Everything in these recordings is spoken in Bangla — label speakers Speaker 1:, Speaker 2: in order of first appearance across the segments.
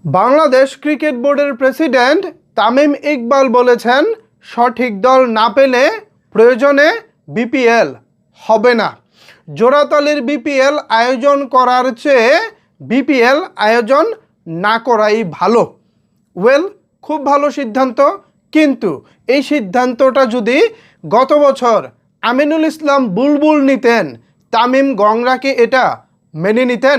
Speaker 1: বাংলাদেশ ক্রিকেট বোর্ডের প্রেসিডেন্ট তামিম ইকবাল বলেছেন, সঠিক দল না পেলে প্রয়োজনে বিপিএল হবে না। জোড়াতালির বিপিএল আয়োজন করার চেয়ে বিপিএল আয়োজন না করাই ভালো। খুব ভালো সিদ্ধান্ত, কিন্তু এই সিদ্ধান্তটা যদি গত বছর আমিনুল ইসলাম বুলবুল নিতেন, তামিম গংরা কি এটা মেনে নিতেন?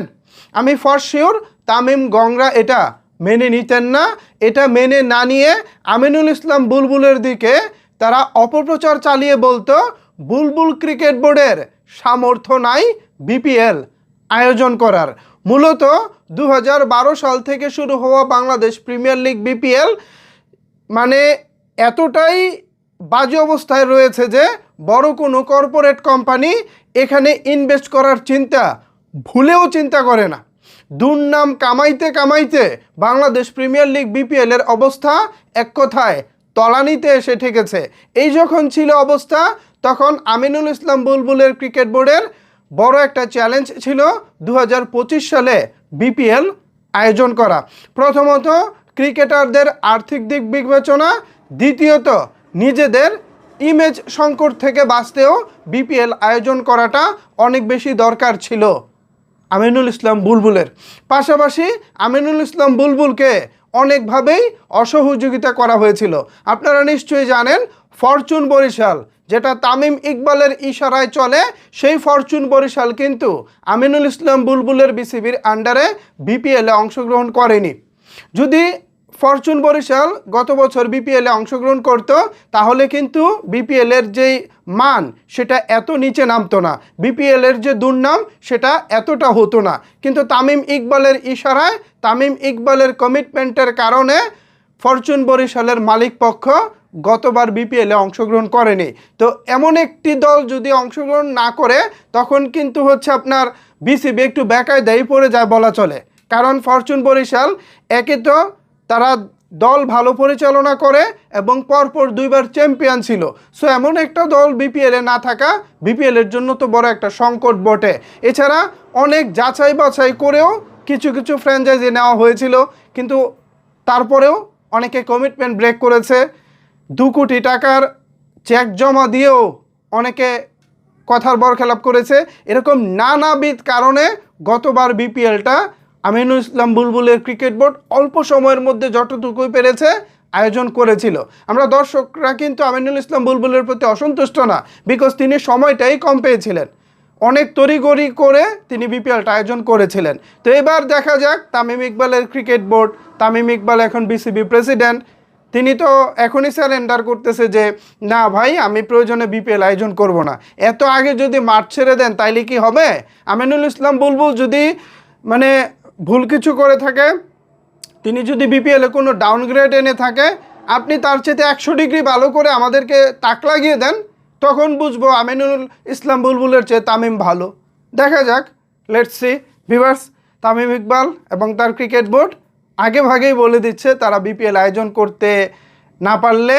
Speaker 1: আমি ফর শিওর তামিম গংরা এটা মেনে নিতেন না। এটা মেনে না নিয়ে আমিনুল ইসলাম বুলবুলের দিকে তারা অপপ্রচার চালিয়ে বলতো বুলবুল ক্রিকেট বোর্ডের সামর্থ্য নাই বিপিএল আয়োজন করার। মূলত 2012 সাল থেকে শুরু হওয়া বাংলাদেশ প্রিমিয়ার লিগ বিপিএল মানে এতটাই বাজে অবস্থায় রয়েছে যে বড় কোনো কর্পোরেট কোম্পানি এখানে ইনভেস্ট করার চিন্তা ভুলেও চিন্তা করে না। দুর্নাম কামাইতে কামাইতে বাংলাদেশ প্রিমিয়ার লিগ বিপিএল এর অবস্থা এক কথায় তলানিতে এসে ঠেকেছে। এই যখন ছিল অবস্থা, তখন আমিনুল ইসলাম বুলবুলের ক্রিকেট বোর্ডের বড় একটা চ্যালেঞ্জ ছিল 2025 সালে বিপিএল আয়োজন করা। প্রথমত ক্রিকেটারদের আর্থিক দিক বিবেচনা, দ্বিতীয়ত নিজেদের ইমেজ সংকট থেকে বাঁচতেও বিপিএল আয়োজন করাটা অনেক বেশি দরকার ছিল আমিনুল ইসলাম বুলবুলের। পাশাপাশি আমিনুল ইসলাম বুলবুলকে অনেকভাবেই অসহযোগিতা করা হয়েছিল। আপনারা নিশ্চয়ই জানেন, ফরচুন বরিশাল, যেটা তামিম ইকবালের ইশারায় চলে, সেই ফরচুন বরিশাল কিন্তু আমিনুল ইসলাম বুলবুলের বিসিবির আন্ডারে বিপিএলে অংশগ্রহণ করেনি। যদি ফরচুন বরিশাল গত বছর বিপিএলে অংশগ্রহণ করত, তাহলে কিন্তু বিপিএলের যেই মান সেটা এত নিচে নামতো না, বিপিএলের যে দুর্নাম সেটা এতটা হতো না। কিন্তু তামিম ইকবালের ইশারায়, তামিম ইকবালের কমিটমেন্টের কারণে ফরচুন বরিশালের মালিক পক্ষ গতবার বিপিএলে অংশগ্রহণ করেনি। তো এমন একটি দল যদি অংশগ্রহণ না করে, তখন কিন্তু হচ্ছে আপনার বিসিবি একটু বেকায়দায় পড়ে যায় বলা চলে। কারণ ফরচুন বরিশাল একে তো তারা দল ভালো পরিচালনা করে এবং পরপর 2বার চ্যাম্পিয়ন ছিল। সো এমন একটা দল বিপিএলে না থাকা বিপিএলের জন্য তো বড় একটা সংকট বটে। এছাড়া অনেক যাচাই বাছাই করেও কিছু কিছু ফ্র্যাঞ্চাইজি নেওয়া হয়েছিল, কিন্তু তারপরেও অনেকে কমিটমেন্ট ব্রেক করেছে। 2 কোটি টাকার চেক জমা দিয়েও অনেকে কথার বরখেলাপ করেছে। এরকম নানাবিধ কারণে গতবার বিপিএলটা আমিনুল ইসলাম বুলবুলের ক্রিকেট বোর্ড অল্প সময়ের মধ্যে যতটুকুই পেরেছে আয়োজন করেছিল। আমরা দর্শকরা কিন্তু আমিনুল ইসলাম বুলবুলের প্রতি অসন্তুষ্ট না, বিকজ তিনি সময়টাই কম পেয়েছিলেন। অনেক তড়িঘড়ি করে তিনি বিপিএলটা আয়োজন করেছিলেন। তো এবার দেখা যাক তামিম ইকবালের ক্রিকেট বোর্ড, তামিম ইকবাল এখন বিসিবি প্রেসিডেন্ট, তিনি তো এখনই স্যারেন্ডার করতেছে যে না ভাই, আমি প্রয়োজনে বিপিএল আয়োজন করব না। এত আগে যদি মাঠ ছেড়ে দেন তাইলে কি হবে? আমিনুল ইসলাম বুলবুল যদি মানে ভুল কিছু করে থাকে, তিনি যদি বিপিএলে কোনো ডাউনগ্রেড এনে থাকে, আপনি তার চেয়ে 100 ডিগ্রি ভালো করে আমাদেরকে তাক লাগিয়ে দেন, তখন বুঝবো আমিনুল ইসলাম বুলবুলের চেয়ে তামিম ভালো। দেখা যাক, let's see viewers. Tamim Iqbal এবং তার ক্রিকেট বোর্ড আগে ভাগেই বলে দিচ্ছে তারা বিপিএল আয়োজন করতে না পারলে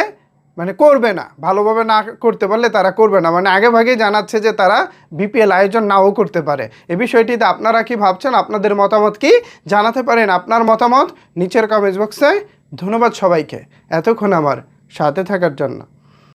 Speaker 1: মানে করবে না, ভালোভাবে না করতে পারলে তারা করবে না, মানে আগে ভাগেই জানাচ্ছে যে তারা বিপিএল আয়োজন নাও করতে পারে। এ বিষয়টিতে আপনারা কি ভাবছেন? আপনাদের মতামত কি জানাতে পারেন আপনার মতামত নিচের কমেন্টস বক্সে। ধন্যবাদ সবাইকে এতক্ষণ আমার সাথে থাকার জন্য।